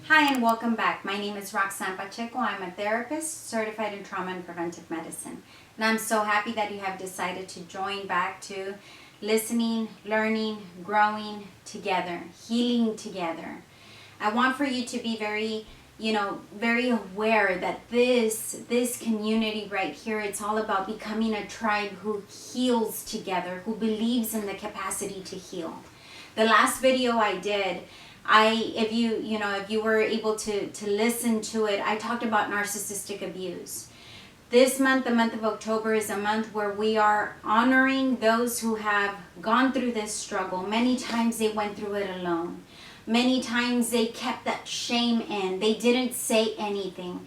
Hi and welcome back. My name is Roxanne Pacheco. I'm a therapist certified in trauma and preventive medicine. And I'm so happy that you have decided to join back to listening, learning, growing together, healing together. I want for you to be very aware that this community right here, it's all about becoming a tribe who heals together, who believes in the capacity to heal. The last video I did, if you were able to listen to it, I talked about narcissistic abuse. This month, the month of October, is a month where we are honoring those who have gone through this struggle. Many times they went through it alone. Many times they kept that shame in. They didn't say anything.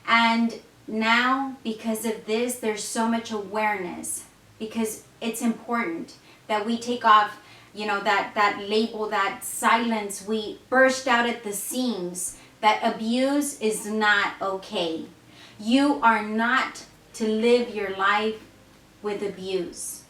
And now, because of this, there's so much awareness, because it's important that we take off that label, that silence. We burst out at the seams that abuse is not okay. You are not to live your life with abuse.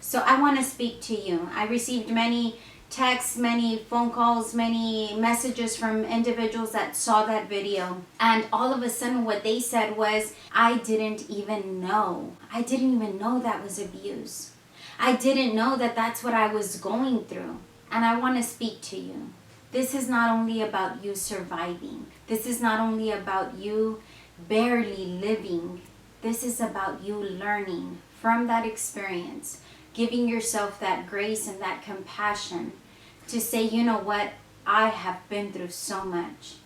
So I want to speak to you. I received many texts, many phone calls, many messages from individuals that saw that video. And all of a sudden what they said was, I didn't even know that was abuse. I didn't know that that's what I was going through. And I want to speak to you. This is not only about you surviving. This is not only about you barely living. This is about you learning from that experience, giving yourself that grace and that compassion to say, you know what, I have been through so much,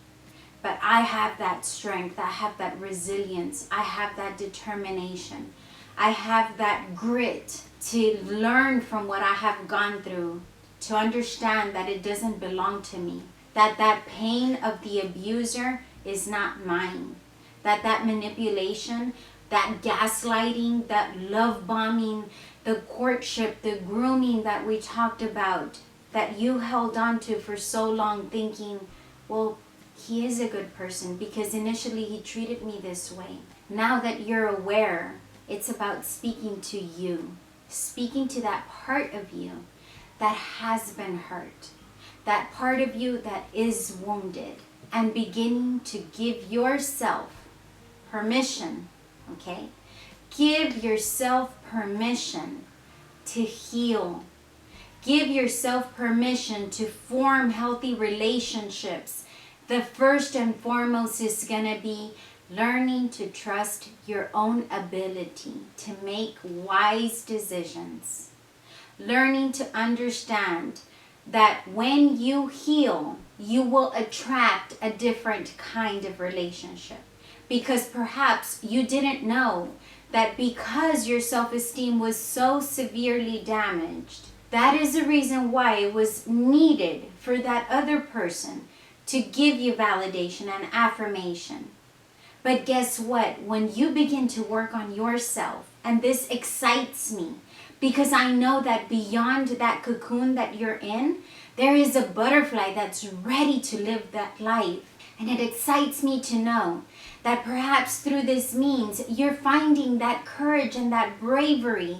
but I have that strength, I have that resilience, I have that determination, I have that grit to learn from what I have gone through, to understand that it doesn't belong to me, that pain of the abuser is not mine, that manipulation, that gaslighting, that love bombing, the courtship, the grooming that we talked about, that you held on to for so long thinking, well, he is a good person because initially he treated me this way. Now that you're aware, it's about speaking to you, speaking to that part of you that has been hurt, that part of you that is wounded, and beginning to give yourself permission, okay? Give yourself permission to heal. Give yourself permission to form healthy relationships. The first and foremost is going to be learning to trust your own ability to make wise decisions. Learning to understand that when you heal, you will attract a different kind of relationship. Because perhaps you didn't know that because your self-esteem was so severely damaged, that is the reason why it was needed for that other person to give you validation and affirmation. But guess what? When you begin to work on yourself, and this excites me, because I know that beyond that cocoon that you're in, there is a butterfly that's ready to live that life. And it excites me to know that perhaps through this means you're finding that courage and that bravery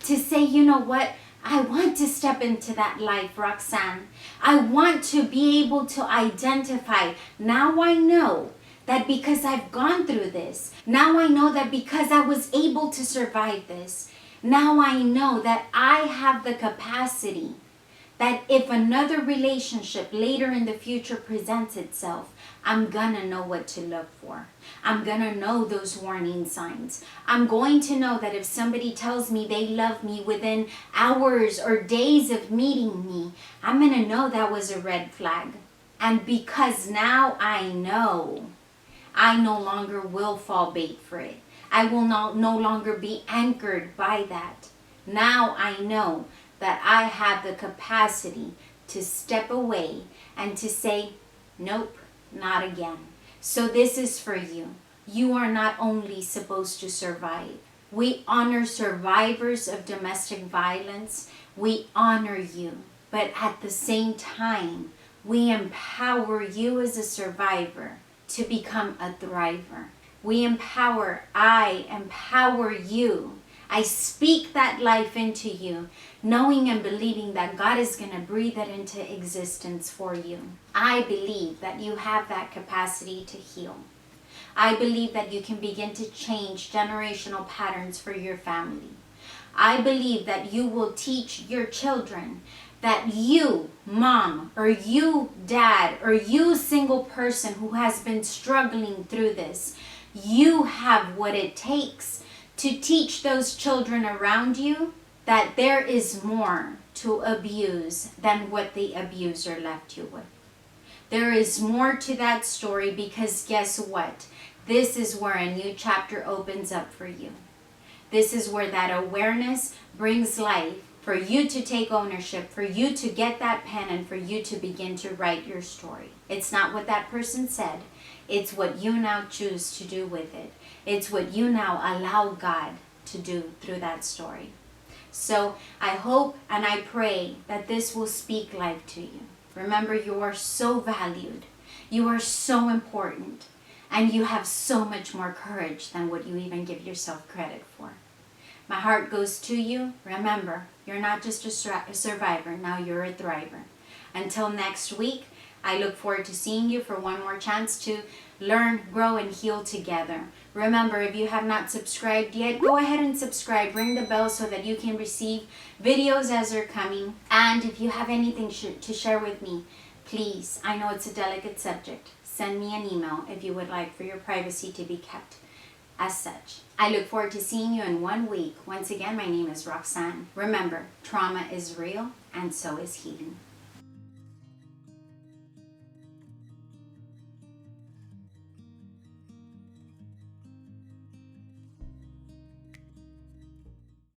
to say, you know what? I want to step into that life, Roxanne. I want to be able to identify. Now I know that because I've gone through this. Now I know that because I was able to survive this. Now I know that I have the capacity that if another relationship later in the future presents itself, I'm gonna know what to look for. I'm gonna know those warning signs. I'm going to know that if somebody tells me they love me within hours or days of meeting me, I'm gonna know that was a red flag. And because now I know, I no longer will fall bait for it. I will no longer be anchored by that. Now I know that I have the capacity to step away and to say, nope, not again. So this is for you. You are not only supposed to survive. We honor survivors of domestic violence. We honor you. But at the same time, we empower you as a survivor to become a thriver. I empower you I speak that life into you, knowing and believing that God is going to breathe it into existence for you. I believe that you have that capacity to heal. I believe that you can begin to change generational patterns for your family. I believe that you will teach your children that you, mom, or you, dad, or you, single person who has been struggling through this, you have what it takes to teach those children around you that there is more to abuse than what the abuser left you with. There is more to that story, because guess what? This is where a new chapter opens up for you. This is where that awareness brings life for you to take ownership, for you to get that pen and for you to begin to write your story. It's not what that person said. It's what you now choose to do with it. It's what you now allow God to do through that story. So I hope and I pray that this will speak life to you. Remember, you are so valued. You are so important. And you have so much more courage than what you even give yourself credit for. My heart goes to you. Remember, you're not just a survivor. Now you're a thriver. Until next week, I look forward to seeing you for one more chance to learn, grow, and heal together. Remember, if you have not subscribed yet, go ahead and subscribe. Ring the bell so that you can receive videos as they're coming. And if you have anything to share with me, please, I know it's a delicate subject, send me an email if you would like for your privacy to be kept as such. I look forward to seeing you in 1 week. Once again, my name is Roxanne. Remember, trauma is real and so is healing.